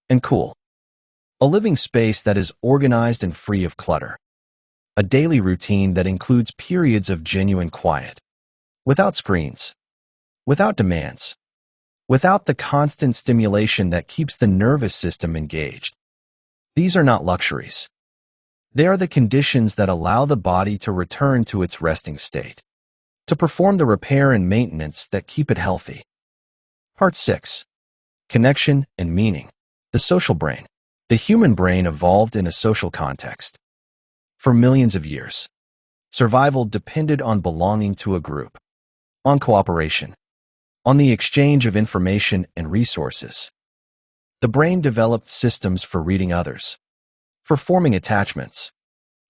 and cool. A living space that is organized and free of clutter. A daily routine that includes periods of genuine quiet, without screens, without demands, without the constant stimulation that keeps the nervous system engaged. These are not luxuries. They are the conditions that allow the body to return to its resting state, to perform the repair and maintenance that keep it healthy. Part 6. Connection and meaning. The social brain. The human brain evolved in a social context. For millions of years, survival depended on belonging to a group, on cooperation, on the exchange of information and resources. The brain developed systems for reading others, for forming attachments,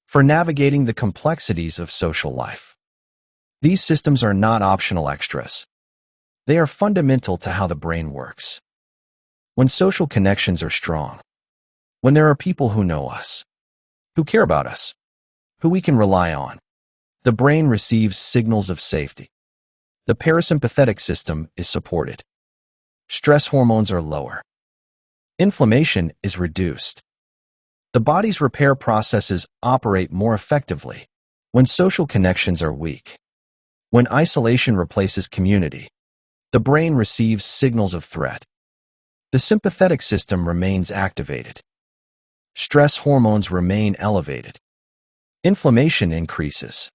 for navigating the complexities of social life. These systems are not optional extras. They are fundamental to how the brain works. When social connections are strong, when there are people who know us, who care about us, who we can rely on, the brain receives signals of safety. The parasympathetic system is supported. Stress hormones are lower. Inflammation is reduced. The body's repair processes operate more effectively when social connections are weak. When isolation replaces community, the brain receives signals of threat. The sympathetic system remains activated. Stress hormones remain elevated. Inflammation increases.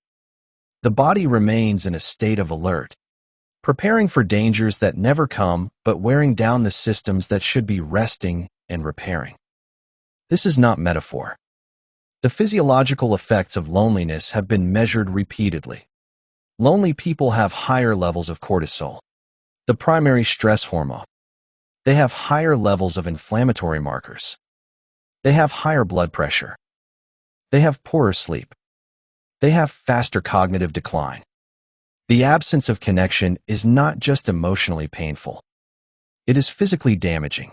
The body remains in a state of alert, preparing for dangers that never come but wearing down the systems that should be resting and repairing. This is not metaphor. The physiological effects of loneliness have been measured repeatedly. Lonely people have higher levels of cortisol, the primary stress hormone. They have higher levels of inflammatory markers. They have higher blood pressure. They have poorer sleep. They have faster cognitive decline. The absence of connection is not just emotionally painful. It is physically damaging,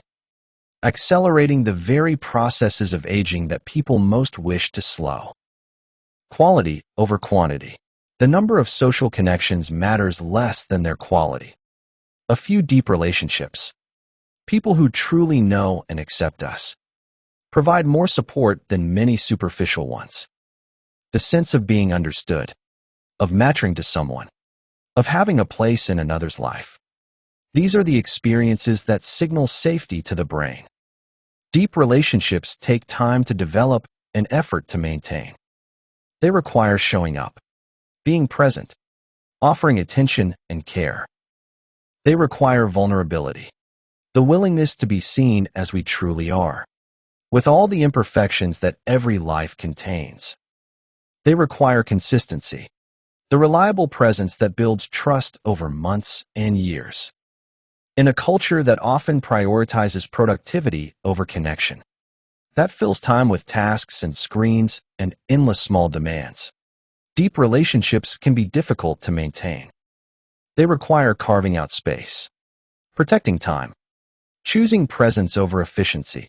accelerating the very processes of aging that people most wish to slow. Quality over quantity. The number of social connections matters less than their quality. A few deep relationships, people who truly know and accept us, provide more support than many superficial ones. The sense of being understood, of matching to someone, of having a place in another's life. These are the experiences that signal safety to the brain. Deep relationships take time to develop and effort to maintain. They require showing up, being present, offering attention and care. They require vulnerability, the willingness to be seen as we truly are, with all the imperfections that every life contains. They require consistency, the reliable presence that builds trust over months and years. In a culture that often prioritizes productivity over connection, that fills time with tasks and screens and endless small demands, deep relationships can be difficult to maintain. They require carving out space, protecting time, choosing presence over efficiency.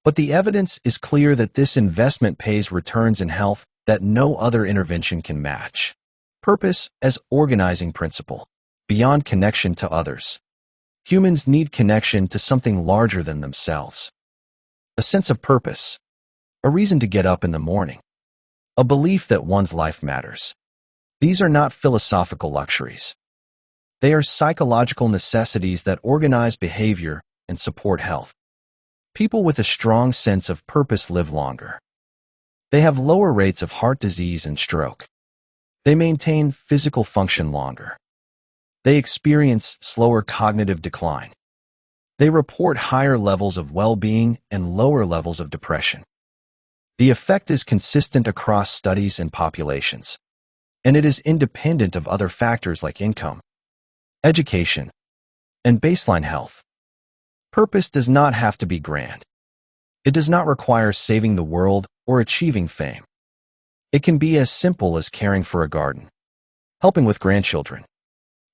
But the evidence is clear that this investment pays returns in health that no other intervention can match. Purpose as organizing principle. Beyond connection to others, humans need connection to something larger than themselves. A sense of purpose, a reason to get up in the morning, a belief that one's life matters. These are not philosophical luxuries. They are psychological necessities that organize behavior and support health. People with a strong sense of purpose live longer. They have lower rates of heart disease and stroke. They maintain physical function longer. They experience slower cognitive decline. They report higher levels of well-being and lower levels of depression. The effect is consistent across studies and populations, and it is independent of other factors like income, education, and baseline health. Purpose does not have to be grand. It does not require saving the world or achieving fame. It can be as simple as caring for a garden, helping with grandchildren,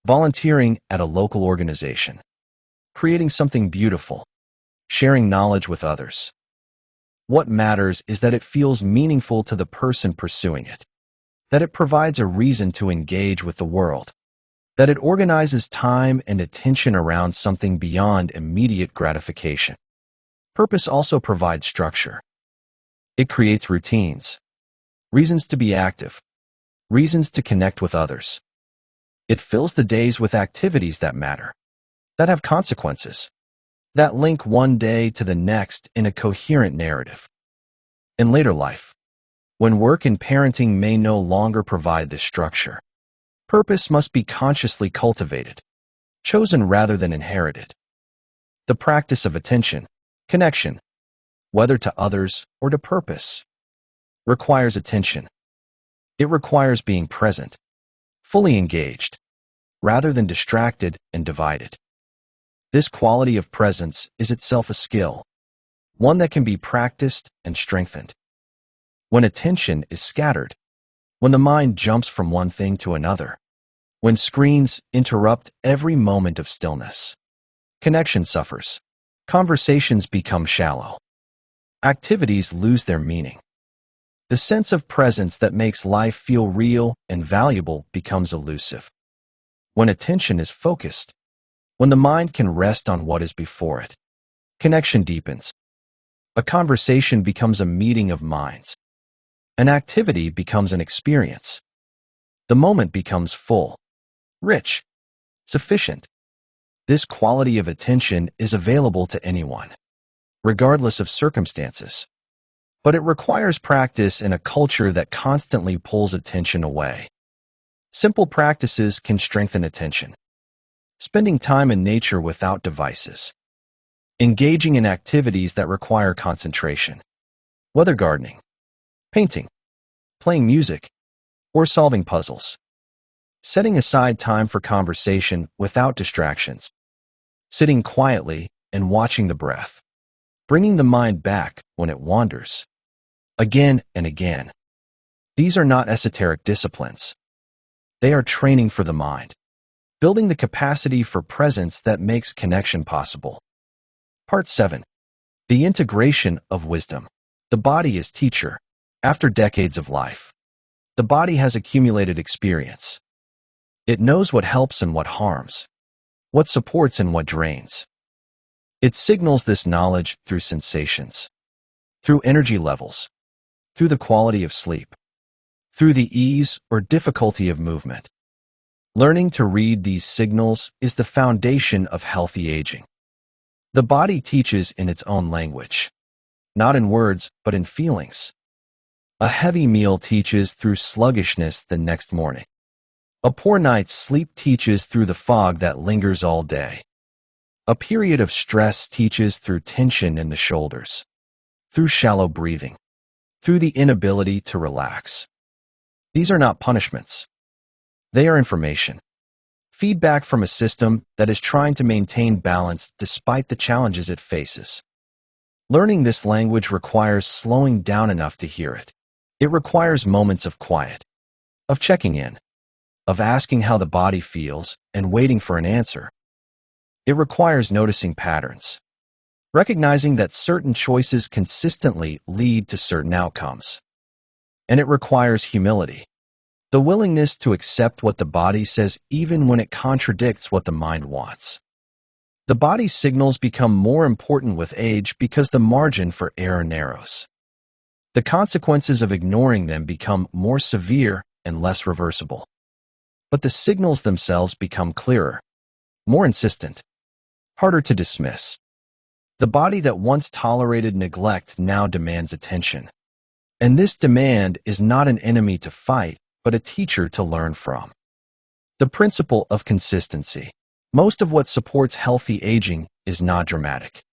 volunteering at a local organization, creating something beautiful, sharing knowledge with others. What matters is that it feels meaningful to the person pursuing it, that it provides a reason to engage with the world, that it organizes time and attention around something beyond immediate gratification. Purpose also provides structure. It creates routines, reasons to be active, reasons to connect with others. It fills the days with activities that matter, that have consequences, that link one day to the next in a coherent narrative. In later life, when work and parenting may no longer provide this structure, purpose must be consciously cultivated, chosen rather than inherited. The practice of attention, connection, whether to others or to purpose, requires attention. It requires being present, fully engaged, rather than distracted and divided. This quality of presence is itself a skill, one that can be practiced and strengthened. When attention is scattered, when the mind jumps from one thing to another, when screens interrupt every moment of stillness, connection suffers, conversations become shallow, activities lose their meaning. The sense of presence that makes life feel real and valuable becomes elusive. When attention is focused, when the mind can rest on what is before it, connection deepens. A conversation becomes a meeting of minds. An activity becomes an experience. The moment becomes full, rich, sufficient. This quality of attention is available to anyone, regardless of circumstances. But it requires practice in a culture that constantly pulls attention away. Simple practices can strengthen attention. Spending time in nature without devices. Engaging in activities that require concentration. Whether gardening, painting, playing music, or solving puzzles. Setting aside time for conversation without distractions. Sitting quietly and watching the breath. Bringing the mind back when it wanders. again and again. These are not esoteric disciplines. They are training for the mind, building the capacity for presence that makes connection possible. Part 7. The integration of wisdom. The body is teacher. After decades of life, the body has accumulated experience. It knows what helps and what harms, what supports and what drains. It signals this knowledge through sensations, through energy levels, through the quality of sleep, through the ease or difficulty of movement. Learning to read these signals is the foundation of healthy aging. The body teaches in its own language, not in words, but in feelings. A heavy meal teaches through sluggishness the next morning. A poor night's sleep teaches through the fog that lingers all day. A period of stress teaches through tension in the shoulders, through shallow breathing, through the inability to relax. These are not punishments. They are information. Feedback from a system that is trying to maintain balance despite the challenges it faces. Learning this language requires slowing down enough to hear it. It requires moments of quiet, of checking in, of asking how the body feels and waiting for an answer. It requires noticing patterns, recognizing that certain choices consistently lead to certain outcomes. And it requires humility, the willingness to accept what the body says even when it contradicts what the mind wants. The body's signals become more important with age because the margin for error narrows. The consequences of ignoring them become more severe and less reversible. But the signals themselves become clearer, more insistent, harder to dismiss. The body that once tolerated neglect now demands attention. And this demand is not an enemy to fight, but a teacher to learn from. The principle of consistency. Most of what supports healthy aging is not dramatic.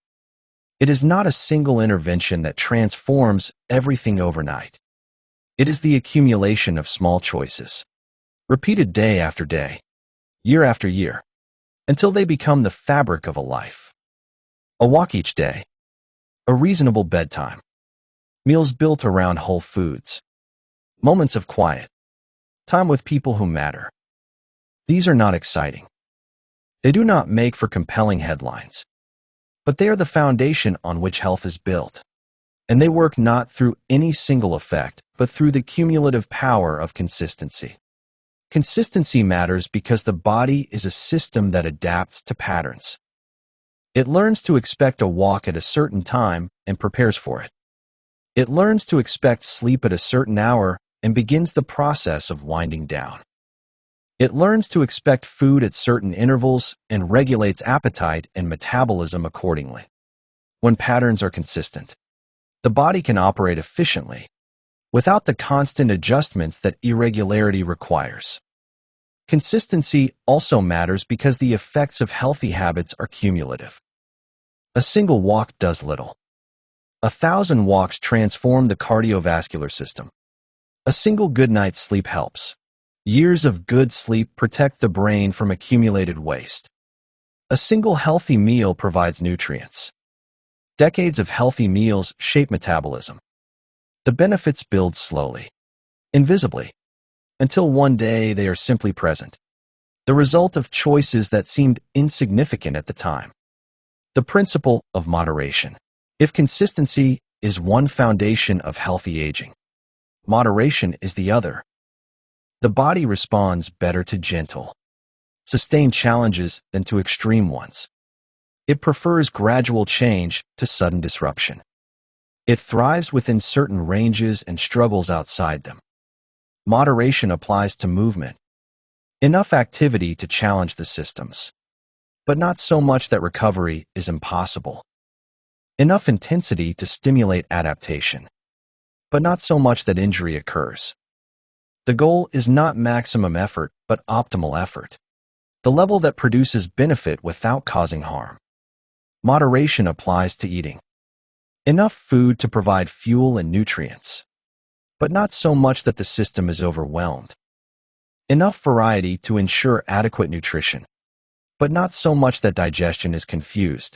It is not a single intervention that transforms everything overnight. It is the accumulation of small choices, repeated day after day, year after year, until they become the fabric of a life. A walk each day, a reasonable bedtime, meals built around whole foods, moments of quiet, time with people who matter. These are not exciting. They do not make for compelling headlines, but they are the foundation on which health is built. And they work not through any single effect, but through the cumulative power of consistency. Consistency matters because the body is a system that adapts to patterns. It learns to expect a walk at a certain time and prepares for it. It learns to expect sleep at a certain hour and begins the process of winding down. It learns to expect food at certain intervals and regulates appetite and metabolism accordingly. When patterns are consistent, the body can operate efficiently, without the constant adjustments that irregularity requires. Consistency also matters because the effects of healthy habits are cumulative. A single walk does little. 1,000 walks transform the cardiovascular system. A single good night's sleep helps. Years of good sleep protect the brain from accumulated waste. A single healthy meal provides nutrients. Decades of healthy meals shape metabolism. The benefits build slowly, invisibly, until one day they are simply present, the result of choices that seemed insignificant at the time. The principle of moderation. If consistency is one foundation of healthy aging, moderation is the other. The body responds better to gentle, sustained challenges than to extreme ones. It prefers gradual change to sudden disruption. It thrives within certain ranges and struggles outside them. Moderation applies to movement. Enough activity to challenge the systems, but not so much that recovery is impossible. Enough intensity to stimulate adaptation, but not so much that injury occurs. The goal is not maximum effort, but optimal effort, the level that produces benefit without causing harm. Moderation applies to eating. Enough food to provide fuel and nutrients, but not so much that the system is overwhelmed. Enough variety to ensure adequate nutrition, but not so much that digestion is confused.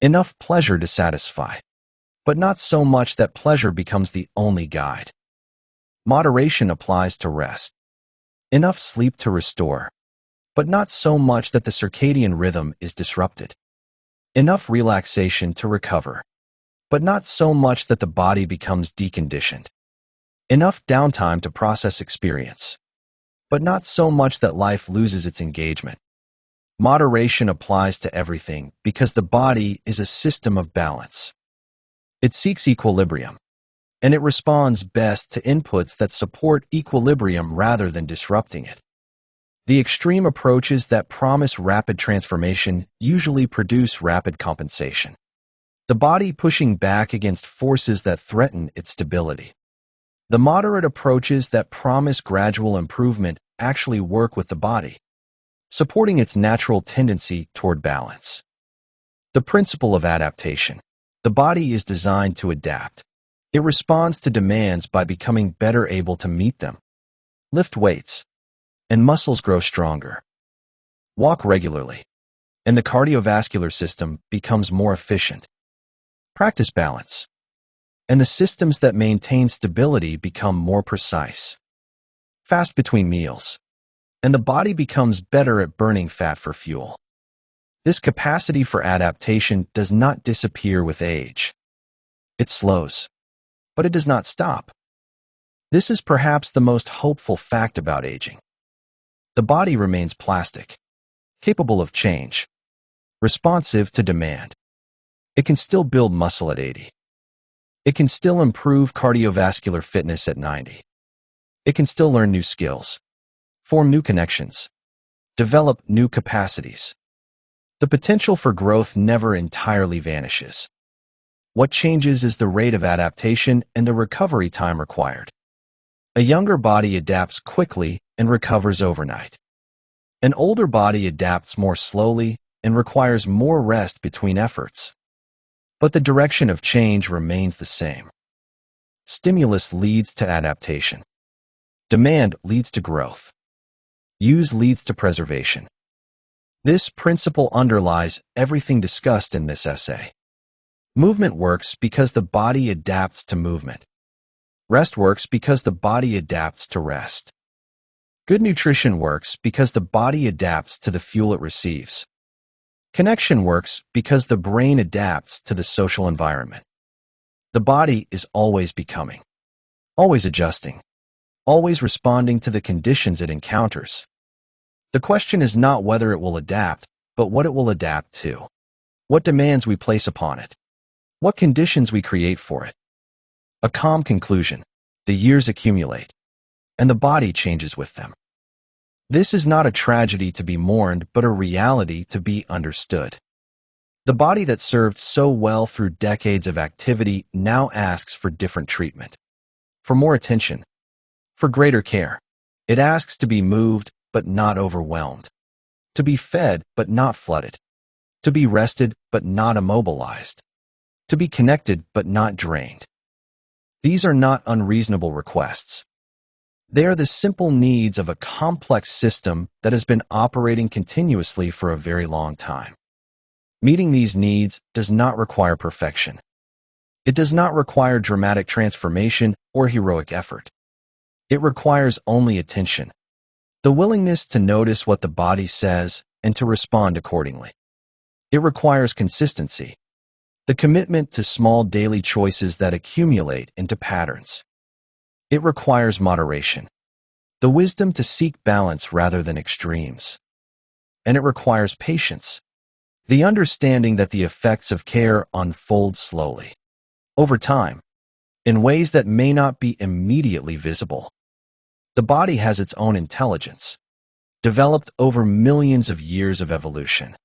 Enough pleasure to satisfy, but not so much that pleasure becomes the only guide. Moderation applies to rest. Enough sleep to restore, but not so much that the circadian rhythm is disrupted. Enough relaxation to recover, but not so much that the body becomes deconditioned. Enough downtime to process experience, but not so much that life loses its engagement. Moderation applies to everything because the body is a system of balance. It seeks equilibrium, and it responds best to inputs that support equilibrium rather than disrupting it. The extreme approaches that promise rapid transformation usually produce rapid compensation, the body pushing back against forces that threaten its stability. The moderate approaches that promise gradual improvement actually work with the body, supporting its natural tendency toward balance. The principle of adaptation. The body is designed to adapt. It responds to demands by becoming better able to meet them. Lift weights, and muscles grow stronger. Walk regularly, and the cardiovascular system becomes more efficient. Practice balance, and the systems that maintain stability become more precise. Fast between meals, and the body becomes better at burning fat for fuel. This capacity for adaptation does not disappear with age. It slows, but it does not stop. This is perhaps the most hopeful fact about aging. The body remains plastic, capable of change, responsive to demand. It can still build muscle at 80. It can still improve cardiovascular fitness at 90. It can still learn new skills, form new connections, develop new capacities. The potential for growth never entirely vanishes. What changes is the rate of adaptation and the recovery time required. A younger body adapts quickly and recovers overnight. An older body adapts more slowly and requires more rest between efforts. But the direction of change remains the same. Stimulus leads to adaptation. Demand leads to growth. Use leads to preservation. This principle underlies everything discussed in this essay. Movement works because the body adapts to movement. Rest works because the body adapts to rest. Good nutrition works because the body adapts to the fuel it receives. Connection works because the brain adapts to the social environment. The body is always becoming, always adjusting, always responding to the conditions it encounters. The question is not whether it will adapt, but what it will adapt to. What demands we place upon it. What conditions we create for it. A calm conclusion. The years accumulate, and the body changes with them. This is not a tragedy to be mourned, but a reality to be understood. The body that served so well through decades of activity now asks for different treatment, for more attention, for greater care. It asks to be moved, but not overwhelmed, to be fed, but not flooded, to be rested, but not immobilized, to be connected, but not drained. These are not unreasonable requests. They are the simple needs of a complex system that has been operating continuously for a very long time. Meeting these needs does not require perfection. It does not require dramatic transformation or heroic effort. It requires only attention, the willingness to notice what the body says and to respond accordingly. It requires consistency, the commitment to small daily choices that accumulate into patterns. It requires moderation, the wisdom to seek balance rather than extremes. And it requires patience, the understanding that the effects of care unfold slowly, over time, in ways that may not be immediately visible. The body has its own intelligence, developed over millions of years of evolution,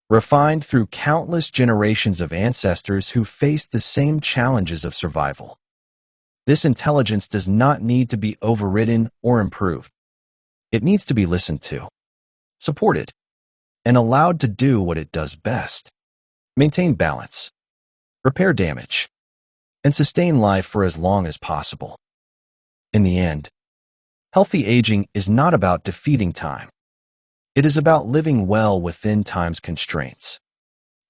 refined through countless generations of ancestors who faced the same challenges of survival. This intelligence does not need to be overridden or improved. It needs to be listened to, supported, and allowed to do what it does best: maintain balance, repair damage, and sustain life for as long as possible. In the end, healthy aging is not about defeating time. It is about living well within time's constraints,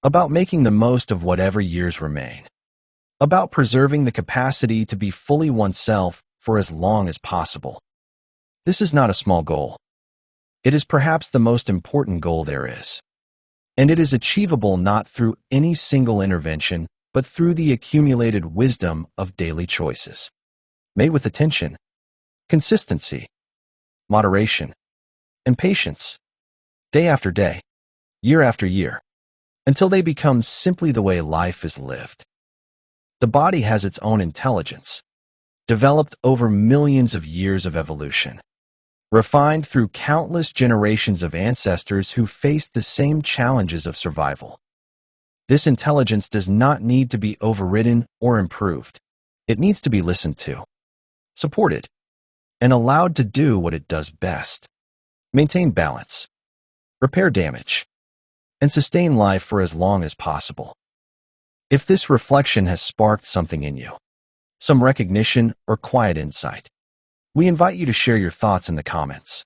about making the most of whatever years remain, about preserving the capacity to be fully oneself for as long as possible. This is not a small goal. It is perhaps the most important goal there is. And it is achievable not through any single intervention, but through the accumulated wisdom of daily choices, made with attention, consistency, moderation, and patience, day after day, year after year, until they become simply the way life is lived. The body has its own intelligence, developed over millions of years of evolution, refined through countless generations of ancestors who faced the same challenges of survival. This intelligence does not need to be overridden or improved. It needs to be listened to, supported, and allowed to do what it does best: maintain balance, repair damage, and sustain life for as long as possible. If this reflection has sparked something in you, some recognition or quiet insight, we invite you to share your thoughts in the comments,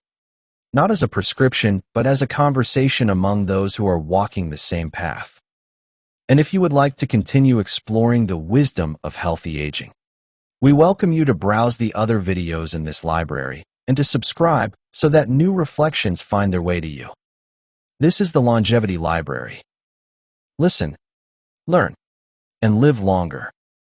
not as a prescription, but as a conversation among those who are walking the same path. And if you would like to continue exploring the wisdom of healthy aging, we welcome you to browse the other videos in this library and to subscribe so that new reflections find their way to you. This is the Longevity Library. Listen, learn, and live longer.